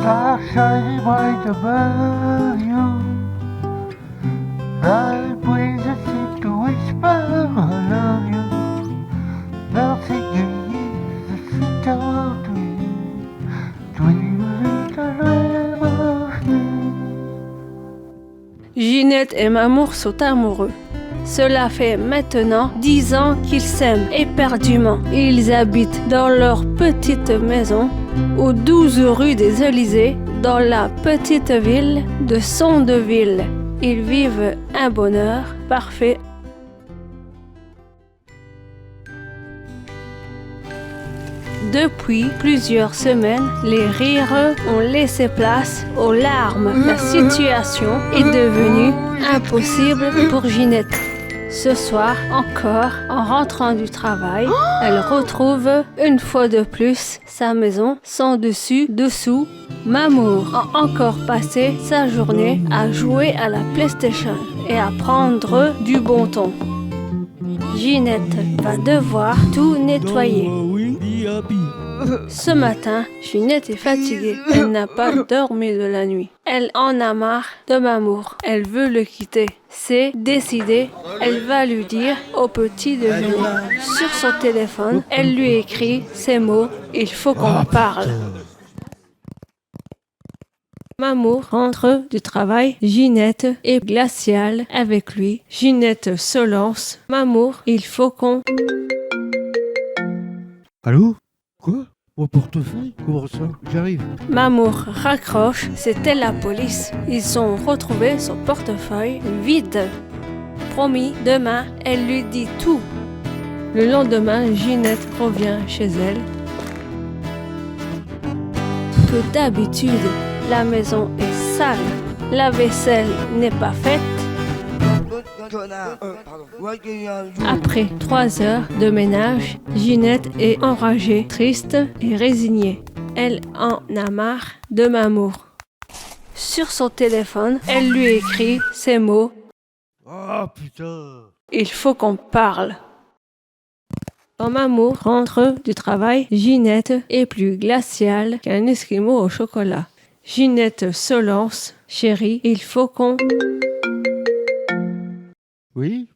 Sunshine bright above you. I breathe a seem to whisper I love you. Nothing is a signal to you. Dream a dream of you. Ginette et Mamour sont amoureux. Cela fait maintenant 10 ans qu'ils s'aiment éperdument. Ils habitent dans leur petite maison aux 12 rue des Élysées, dans la petite ville de Sondeville. Ils vivent un bonheur parfait. Depuis plusieurs semaines, les rires ont laissé place aux larmes. La situation est devenue impossible pour Ginette. Ce soir encore, en rentrant du travail, elle retrouve une fois de plus sa maison sans dessus-dessous. Mamour a encore passé sa journée à jouer à la PlayStation et à prendre du bon ton. Ginette va devoir tout nettoyer. Ce matin, Ginette est fatiguée. Elle n'a pas dormi de la nuit. Elle en a marre de Mamour. Elle veut le quitter. C'est décidé. Elle va lui dire au petit déjeuner. Sur son téléphone, elle lui écrit ces mots. Il faut qu'on parle. Mamour rentre du travail. Ginette est glaciale avec lui. Ginette se lance. Mamour, il faut qu'on... Allô? Quoi? Mon portefeuille? Comment ça? J'arrive. Mamour raccroche, c'était la police. Ils ont retrouvé son portefeuille vide. Promis, demain, elle lui dit tout. Le lendemain, Ginette revient chez elle. Que d'habitude, la maison est sale. La vaisselle n'est pas faite. Après 3 heures de ménage, Ginette est enragée, triste et résignée. Elle en a marre de Mamour. Sur son téléphone, elle lui écrit ces mots. Ah putain! Il faut qu'on parle. Quand Mamour rentre du travail, Ginette est plus glaciale qu'un esquimau au chocolat. Ginette se lance. Chérie, il faut qu'on... Oui?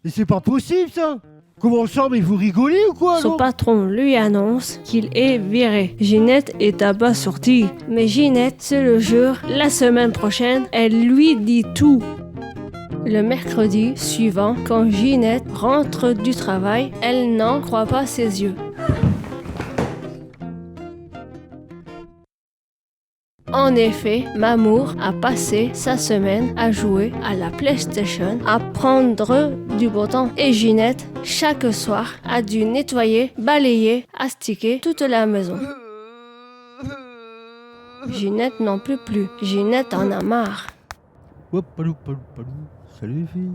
Mais c'est pas possible ça! Comment ça, mais vous rigolez ou quoi? Son patron lui annonce qu'il est viré. Ginette est abasourdie. Mais Ginette se le jure, la semaine prochaine, elle lui dit tout. Le mercredi suivant, quand Ginette rentre du travail, elle n'en croit pas ses yeux. En effet, Mamour a passé sa semaine à jouer à la PlayStation, à prendre du beau temps. Et Ginette, chaque soir, a dû nettoyer, balayer, astiquer toute la maison. Ginette n'en peut plus. Ginette en a marre. Hop, palou, palou, palou. Salut les filles.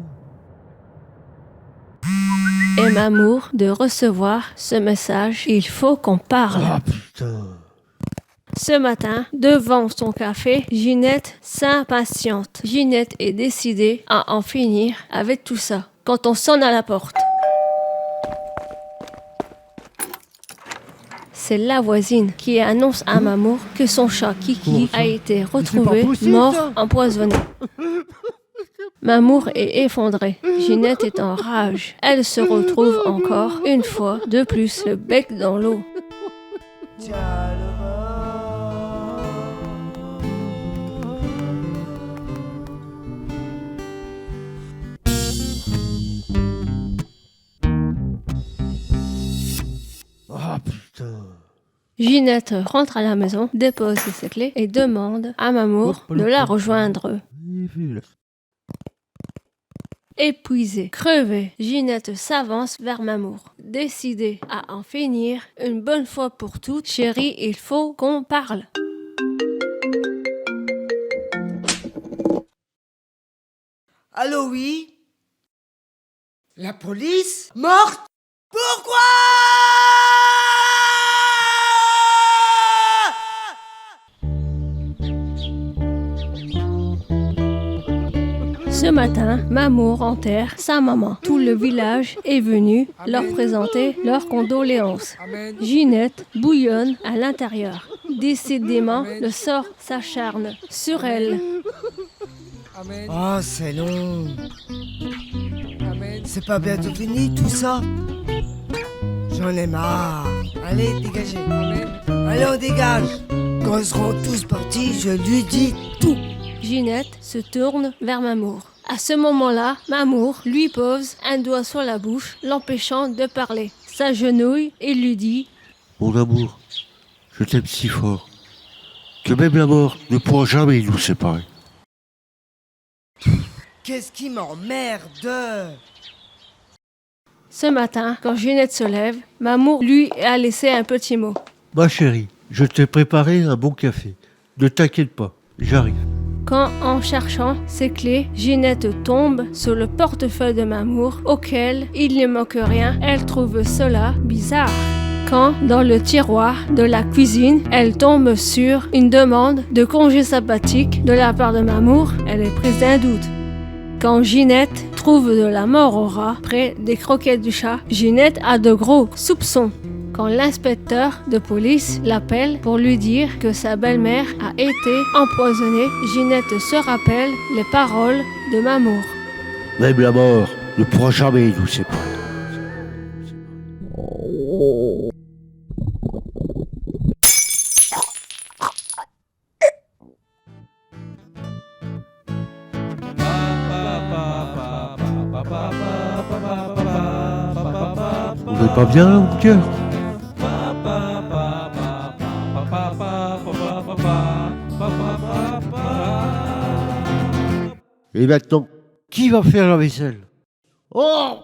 Et Mamour de recevoir ce message. Il faut qu'on parle. Ah putain! Ce matin, devant son café, Ginette s'impatiente. Ginette est décidée à en finir avec tout ça. Quand on sonne à la porte, c'est la voisine qui annonce à Mamour que son chat Kiki a été retrouvé mort, empoisonné. Mamour est effondrée. Ginette est en rage. Elle se retrouve encore une fois de plus le bec dans l'eau. Ah putain! Ginette rentre à la maison, dépose ses clés et demande à Mamour de la rejoindre. Épuisée, crevée, Ginette s'avance vers Mamour. Décidée à en finir une bonne fois pour toutes. Chérie, il faut qu'on parle. Allô, oui? La police? Morte? Pourquoi? Ce matin, Mamour enterre sa maman. Tout le village est venu leur présenter leurs condoléances. Ginette bouillonne à l'intérieur. Décidément, le sort s'acharne sur elle. Oh, c'est long. C'est pas bientôt fini tout ça? J'en ai marre. Allez, dégagez. Allez, on dégage. Quand ils seront tous partis, je lui dis tout. Ginette se tourne vers Mamour. À ce moment-là, Mamour lui pose un doigt sur la bouche, l'empêchant de parler. S'agenouille et lui dit « Mon amour, je t'aime si fort que même la mort ne pourra jamais nous séparer. Qu'est-ce qui m'emmerde? » Ce matin, quand Ginette se lève, Mamour lui a laissé un petit mot. Ma chérie, je t'ai préparé un bon café. Ne t'inquiète pas, j'arrive. Quand, en cherchant ses clés, Ginette tombe sur le portefeuille de Mamour, auquel il ne manque rien, elle trouve cela bizarre. Quand, dans le tiroir de la cuisine, elle tombe sur une demande de congé sabbatique de la part de Mamour, elle est prise d'un doute. Quand Ginette trouve de la mort au rat près des croquettes du chat, Ginette a de gros soupçons. Quand l'inspecteur de police l'appelle pour lui dire que sa belle-mère a été empoisonnée, Ginette se rappelle les paroles de Mamour. Même la mort ne pourra jamais nous séparer. On n'est pas bien là, mon cœur? Et maintenant, qui va faire la vaisselle? Oh!